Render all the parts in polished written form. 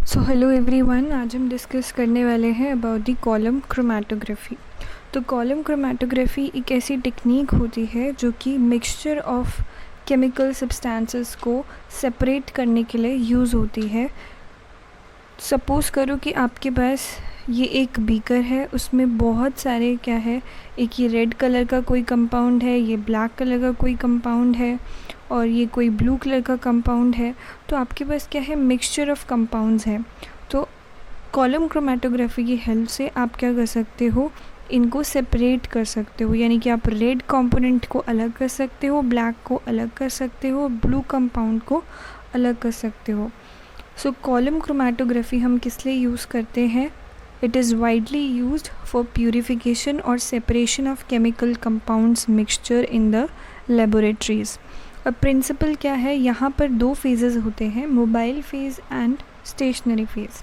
So hello everyone, आज हम discuss करने वाले हैं अबाउट दी कॉलम क्रोमेटोग्राफी। तो कॉलम क्रोमेटोग्राफी एक ऐसी टेक्निक होती है जो कि मिक्सचर ऑफ केमिकल सब्सटेंसेस को सेपरेट करने के लिए यूज़ होती है। सपोज़ करो कि आपके पास ये एक बीकर है, उसमें बहुत सारे क्या है, एक ये रेड कलर का कोई कंपाउंड है, ये ब्लैक कलर का कोई कंपाउंड है और ये कोई ब्लू कलर का कंपाउंड है। तो आपके पास क्या है, मिक्सचर ऑफ कंपाउंड्स है। तो कॉलम क्रोमेटोग्राफी की हेल्प से आप क्या कर सकते हो, इनको सेपरेट कर सकते हो। यानी कि आप रेड कंपोनेंट को अलग कर सकते हो, ब्लैक को अलग कर सकते हो, ब्लू कंपाउंड को अलग कर सकते हो। सो कॉलम क्रोमेटोग्राफी हम किस लिए यूज़ करते हैं? It is widely used for purification और separation of chemical compounds mixture in the laboratories. अब प्रिंसिपल क्या है, यहाँ पर दो फेजेस होते हैं, mobile phase and stationary phase.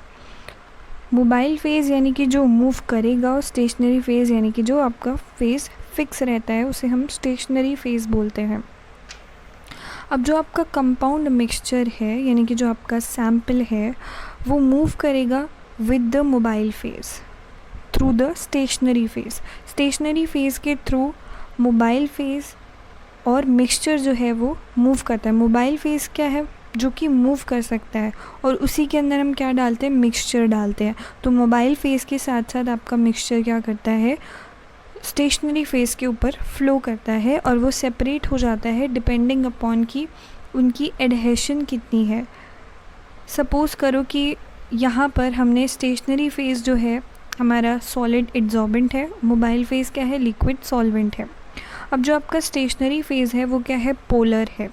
Mobile phase यानी कि जो मूव करेगा, और स्टेशनरी फेज़ यानी कि जो आपका फेज़ फिक्स रहता है, उसे हम स्टेशनरी फेज़ बोलते हैं। अब जो आपका कंपाउंड मिक्सचर है यानी कि जो आपका सैम्पल है, वो मूव करेगा with the mobile phase through the stationary phase. Stationary phase के थ्रू मोबाइल फेज़ और मिक्सचर जो है वो मूव करता है। मोबाइल फेज़ क्या है, जो कि मूव कर सकता है, और उसी के अंदर हम क्या डालते हैं, मिक्सचर डालते हैं। तो मोबाइल फेज़ के साथ साथ आपका मिक्सचर क्या करता है, स्टेशनरी फेज़ के ऊपर फ्लो करता है, और वो सेपरेट हो जाता है डिपेंडिंग अपॉन कि उनकी एडहेशन कितनी है। सपोज़ करो कि यहाँ पर हमने स्टेशनरी फेज़ जो है हमारा सॉलिड एड्सॉर्बेंट है, मोबाइल फेज़ क्या है, लिक्विड सॉल्वेंट है। अब जो आपका स्टेशनरी फेज़ है वो क्या है, पोलर है।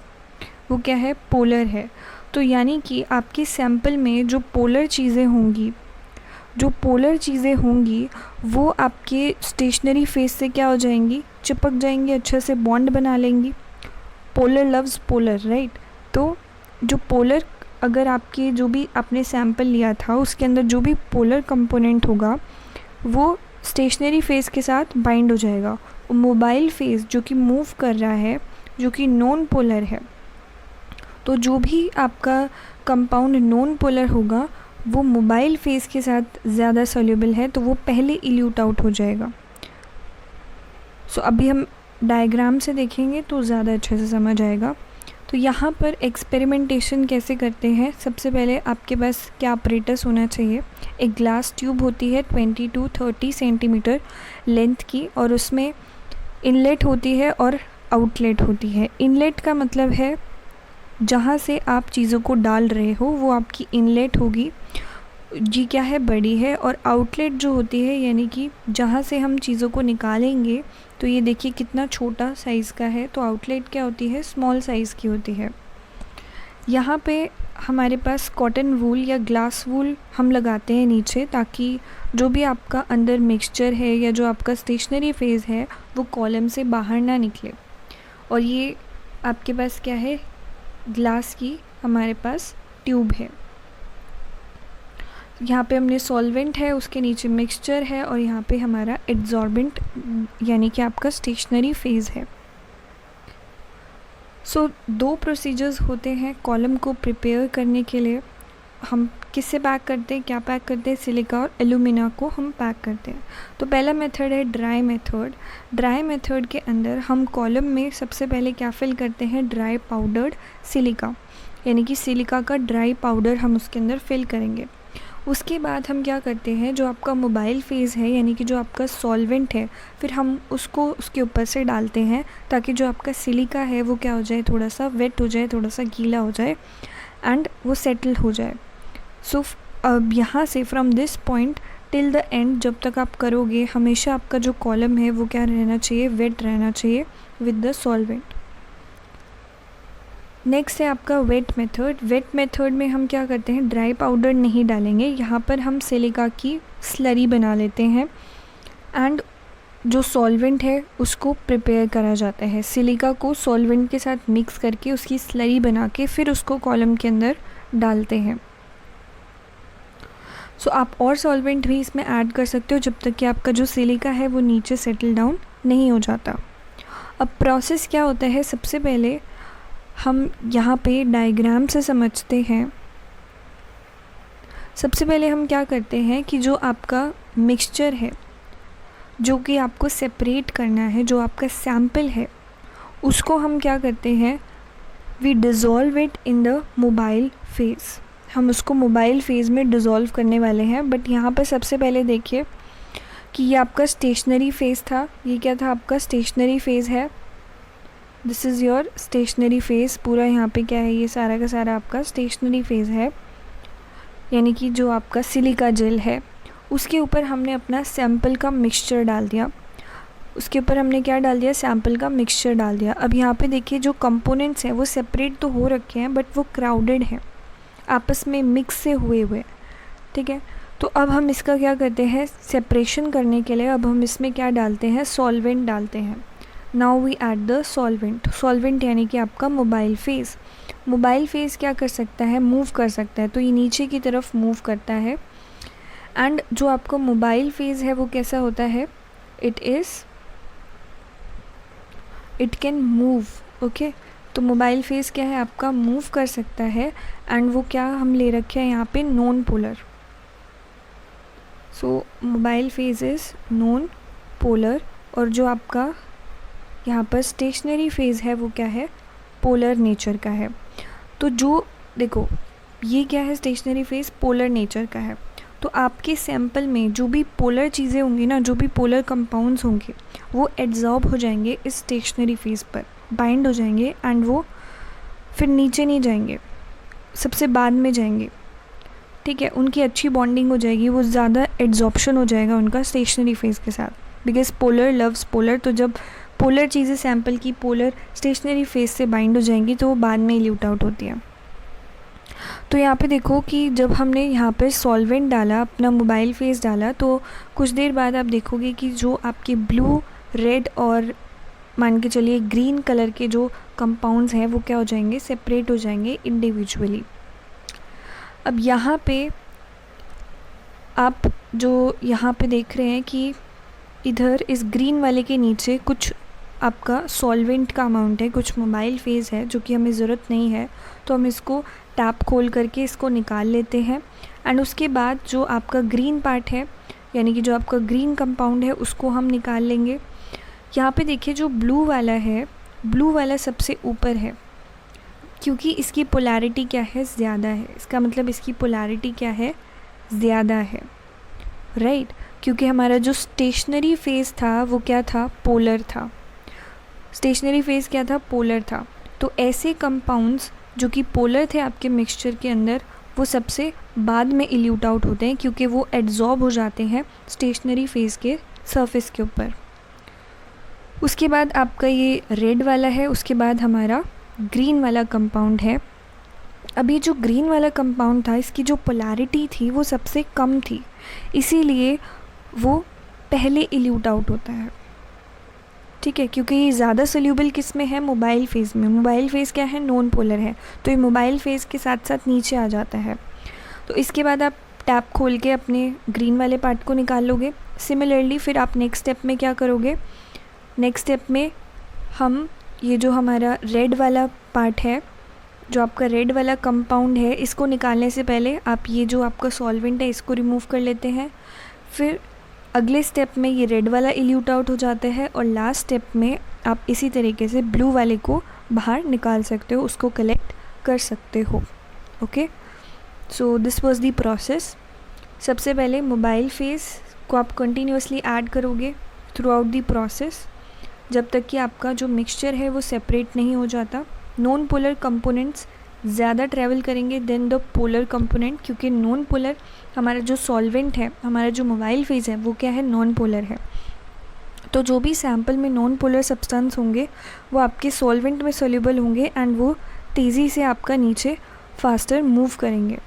वो क्या है, पोलर है। तो यानी कि आपके सैंपल में जो पोलर चीज़ें होंगी वो आपके स्टेशनरी फेज़ से क्या हो जाएंगी, चिपक जाएंगी, अच्छे से बॉन्ड बना लेंगी। Polar loves polar, right. तो जो पोलर, अगर आपके जो भी आपने सैंपल लिया था उसके अंदर जो भी पोलर कंपोनेंट होगा वो स्टेशनरी फेज़ के साथ बाइंड हो जाएगा। मोबाइल फेज़ जो कि मूव कर रहा है, जो कि नॉन पोलर है, तो जो भी आपका कंपाउंड नॉन पोलर होगा वो मोबाइल फेज़ के साथ ज़्यादा सॉल्युबल है, तो वो पहले इल्यूट आउट हो जाएगा। सो अभी हम डायग्राम से देखेंगे तो ज़्यादा अच्छे से समझ आएगा। तो यहाँ पर एक्सपेरिमेंटेशन कैसे करते हैं, सबसे पहले आपके पास क्या अपरेटस होना चाहिए। एक ग्लास ट्यूब होती है 20 to 30 सेंटीमीटर लेंथ की, और उसमें इनलेट होती है और आउटलेट होती है। इनलेट का मतलब है जहाँ से आप चीज़ों को डाल रहे हो वो आपकी इनलेट होगी, जी क्या है, बड़ी है। और आउटलेट जो होती है यानी कि जहाँ से हम चीज़ों को निकालेंगे, तो ये देखिए कितना छोटा साइज़ का है, तो आउटलेट क्या होती है, स्मॉल साइज़ की होती है। यहाँ पे हमारे पास कॉटन वूल या ग्लास वूल हम लगाते हैं नीचे, ताकि जो भी आपका अंदर मिक्सचर है या जो आपका स्टेशनरी फेज़ है वो कॉलम से बाहर ना निकले। और ये आपके पास क्या है, ग्लास की हमारे पास ट्यूब है। यहाँ पे हमने सॉल्वेंट है, उसके नीचे मिक्सचर है, और यहाँ पे हमारा एड्सॉर्बेंट यानी कि आपका स्टेशनरी फेज़ है। सो दो प्रोसीजर्स होते हैं कॉलम को प्रिपेयर करने के लिए। हम किससे पैक करते हैं, क्या पैक करते हैं, सिलिका और एल्यूमिना को हम पैक करते हैं। तो पहला मेथड है ड्राई मेथड। ड्राई मेथड के अंदर हम कॉलम में सबसे पहले क्या फिल करते हैं, ड्राई पाउडर्ड सिलिका, यानी कि सिलिका का ड्राई पाउडर हम उसके अंदर फिल करेंगे। उसके बाद हम क्या करते हैं, जो आपका मोबाइल फेज़ है यानी कि जो आपका सॉल्वेंट है, फिर हम उसको उसके ऊपर से डालते हैं, ताकि जो आपका सिलिका है वो क्या हो जाए, थोड़ा सा वेट हो जाए, थोड़ा सा गीला हो जाए, एंड वो सेटल हो जाए। सो अब यहाँ से from this point till the end जब तक आप करोगे, हमेशा आपका जो कॉलम है वो क्या रहना चाहिए, वेट रहना चाहिए विद द सॉल्वेंट। नेक्स्ट है आपका वेट मेथड। वेट मेथड में हम क्या करते हैं, ड्राई पाउडर नहीं डालेंगे, यहाँ पर हम सिलिका की स्लरी बना लेते हैं, एंड जो सॉल्वेंट है उसको प्रिपेयर करा जाता है। सिलिका को सॉल्वेंट के साथ मिक्स करके उसकी स्लरी बना के फिर उसको कॉलम के अंदर डालते हैं। सो आप और सॉल्वेंट भी इसमें ऐड कर सकते हो जब तक कि आपका जो सिलिका है वो नीचे सेटल डाउन नहीं हो जाता। अब प्रोसेस क्या होता है, सबसे पहले हम यहाँ पे डायग्राम से समझते हैं। सबसे पहले हम क्या करते हैं कि जो आपका मिक्सचर है, जो कि आपको सेपरेट करना है, जो आपका सैम्पल है, उसको हम क्या करते हैं, we dissolve it in the mobile phase. हम उसको मोबाइल फेज़ में डिज़ोल्व करने वाले हैं। बट यहाँ पर सबसे पहले देखिए कि ये आपका स्टेशनरी फेज़ था। ये क्या था, आपका स्टेशनरी फेज़ है। This is your stationary phase. पूरा यहाँ पे क्या है, ये सारा का सारा आपका स्टेशनरी फेज़ है, यानी कि जो आपका सिलिका जेल है, उसके ऊपर हमने अपना सैम्पल का मिक्सचर डाल दिया। उसके ऊपर हमने क्या डाल दिया, सैम्पल का मिक्सचर डाल दिया। अब यहाँ पे देखिए जो कंपोनेंट्स हैं वो सेपरेट तो हो रखे हैं, बट वो क्राउडेड हैं, आपस में मिक्स से हुए, ठीक है। तो अब हम इसका क्या करते हैं, सेपरेशन करने के लिए अब हम इसमें क्या डालते हैं, सॉल्वेंट डालते हैं। Now we add the solvent. Solvent यानी कि आपका मोबाइल फेज़। मोबाइल फेज़ क्या कर सकता है, मूव कर सकता है, तो ये नीचे की तरफ मूव करता है। एंड जो आपका मोबाइल फेज़ है वो कैसा होता है, इट कैन मूव, ओके। तो मोबाइल फेज़ क्या है, आपका मूव कर सकता है। एंड वो क्या हम ले रखे हैं यहाँ पे, non polar. So mobile phase is non polar. और जो आपका यहाँ पर स्टेशनरी फेज़ है वो क्या है, पोलर नेचर का है। तो जो देखो ये क्या है, स्टेशनरी फेज़ पोलर नेचर का है। तो आपके सैंपल में जो भी पोलर चीज़ें होंगी ना, जो भी पोलर कंपाउंड्स होंगे, वो एड्जॉर्ब हो जाएंगे इस स्टेशनरी फेज़ पर, बाइंड हो जाएंगे। एंड वो फिर नीचे नहीं जाएंगे, सबसे बाद में जाएंगे, ठीक है। उनकी अच्छी बॉन्डिंग हो जाएगी, वो ज़्यादा एड्जॉर्प्शन हो जाएगा उनका स्टेशनरी फेज़ के साथ, बिकॉज पोलर लव्स पोलर। तो जब पोलर चीज़ें सैंपल की पोलर स्टेशनरी फेज़ से बाइंड हो जाएंगी तो वो बाद में इल्यूट आउट होती है। तो यहाँ पे देखो कि जब हमने यहाँ पे सॉल्वेंट डाला, अपना मोबाइल फेज़ डाला, तो कुछ देर बाद आप देखोगे कि जो आपके ब्लू, रेड और मान के चलिए ग्रीन कलर के जो कंपाउंड्स हैं वो क्या हो जाएंगे, सेपरेट हो जाएंगे इंडिविजुअली। अब यहाँ पे आप जो यहाँ पे देख रहे हैं कि इधर इस ग्रीन वाले के नीचे कुछ आपका सॉल्वेंट का अमाउंट है, कुछ मोबाइल फेज़ है जो कि हमें ज़रूरत नहीं है, तो हम इसको टैप खोल करके इसको निकाल लेते हैं। एंड उसके बाद जो आपका ग्रीन पार्ट है, यानी कि जो आपका ग्रीन कंपाउंड है, उसको हम निकाल लेंगे। यहाँ पे देखिए जो ब्लू वाला है, ब्लू वाला सबसे ऊपर है, क्योंकि इसकी पोलैरिटी क्या है, ज़्यादा है। इसका मतलब इसकी पोलैरिटी क्या है, ज़्यादा है, राइट। क्योंकि हमारा जो स्टेशनरी फेज़ था वो क्या था, पोलर था। स्टेशनरी फेज़ क्या था, पोलर था। तो ऐसे कंपाउंड्स जो कि पोलर थे आपके मिक्सचर के अंदर, वो सबसे बाद में इल्यूट आउट होते हैं, क्योंकि वो एड्जॉर्ब हो जाते हैं स्टेशनरी फेज़ के सरफेस के ऊपर। उसके बाद आपका ये रेड वाला है, उसके बाद हमारा ग्रीन वाला कंपाउंड है। अभी जो ग्रीन वाला कंपाउंड था, इसकी जो पोलैरिटी थी वो सबसे कम थी, इसीलिए वो पहले इल्यूट आउट होता है, ठीक है। क्योंकि ये ज़्यादा सोल्यूबल किस में है, मोबाइल फेज़ में। मोबाइल फेज़ क्या है, नॉन पोलर है, तो ये मोबाइल फेज़ के साथ साथ नीचे आ जाता है। तो इसके बाद आप टैप खोल के अपने ग्रीन वाले पार्ट को निकाल लोगे। सिमिलरली फिर आप नेक्स्ट स्टेप में क्या करोगे, नेक्स्ट स्टेप में हम ये जो हमारा रेड वाला पार्ट है, जो आपका रेड वाला कंपाउंड है, इसको निकालने से पहले आप ये जो आपका सॉल्वेंट है इसको रिमूव कर लेते हैं। फिर अगले स्टेप में ये रेड वाला इल्यूट आउट हो जाता है, और लास्ट स्टेप में आप इसी तरीके से ब्लू वाले को बाहर निकाल सकते हो, उसको कलेक्ट कर सकते हो, okay. So this was the process. सबसे पहले मोबाइल फेज़ को आप कंटिन्यूसली ऐड करोगे थ्रू आउट द प्रोसेस, जब तक कि आपका जो मिक्सचर है वो सेपरेट नहीं हो जाता। नॉन पोलर कंपोनेंट्स ज़्यादा ट्रैवल करेंगे देन द पोलर कंपोनेंट, क्योंकि नॉन पोलर हमारा जो सॉल्वेंट है, हमारा जो मोबाइल फेज़ है, वो क्या है, नॉन पोलर है। तो जो भी सैंपल में नॉन पोलर सब्सटेंस होंगे वो आपके सॉल्वेंट में सोल्यूबल होंगे, एंड वो तेज़ी से आपका नीचे फास्टर मूव करेंगे।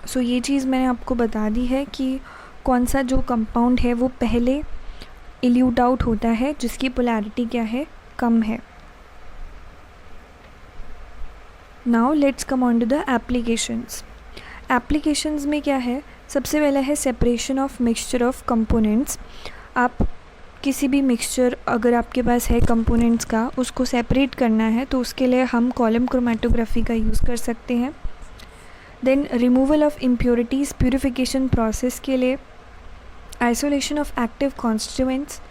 सो ये चीज़ मैंने आपको बता दी है कि कौन सा जो कंपाउंड है वो पहले इल्यूट आउट होता है, जिसकी पोलैरिटी क्या है, कम है। Now let's come on to the applications. Applications में क्या है, सबसे पहला है separation of mixture of components. आप किसी भी मिक्सचर अगर आपके पास है कंपोनेंट्स का, उसको सेपरेट करना है तो उसके लिए हम कॉलम क्रोमेटोग्राफी का यूज़ कर सकते हैं। Then removal of impurities purification process के लिए, isolation of active constituents,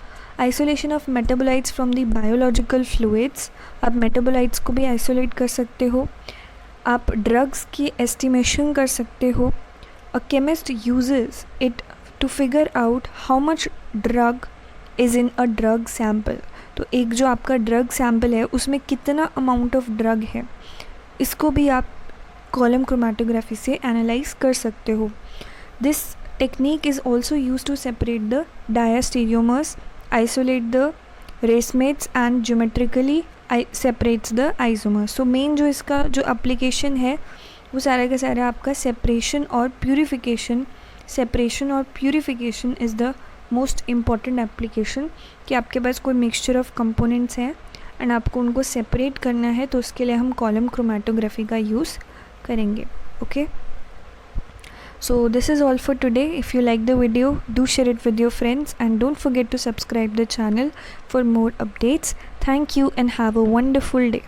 isolation of metabolites from the biological fluids, आप मेटाबोलाइट्स को भी आइसोलेट कर सकते हो, आप ड्रग्स की एस्टिमेशन कर सकते हो. A chemist uses it to figure out how much drug is in a drug sample. तो एक जो आपका ड्रग सैम्पल है उसमें कितना अमाउंट ऑफ ड्रग है, इसको भी आप कॉलम क्रोमेटोग्राफी से एनालाइज कर सकते हो. This technique is also use to separate the diastereomers, isolate the racemates and geometrically separates the isomers. So main जो इसका जो एप्लीकेशन है वो सारा का सारा आपका सेपरेशन और प्यूरिफिकेशन. सेपरेशन और purification is the most important application कि आपके पास कोई मिक्सचर ऑफ कंपोनेंट्स हैं एंड आपको उनको सेपरेट करना है, तो उसके लिए हम कॉलम क्रोमेटोग्राफी का यूज़ करेंगे. Okay, so this is all for today. If you like the video, do share it with your friends and don't forget to subscribe the channel for more updates. Thank you and have a wonderful day.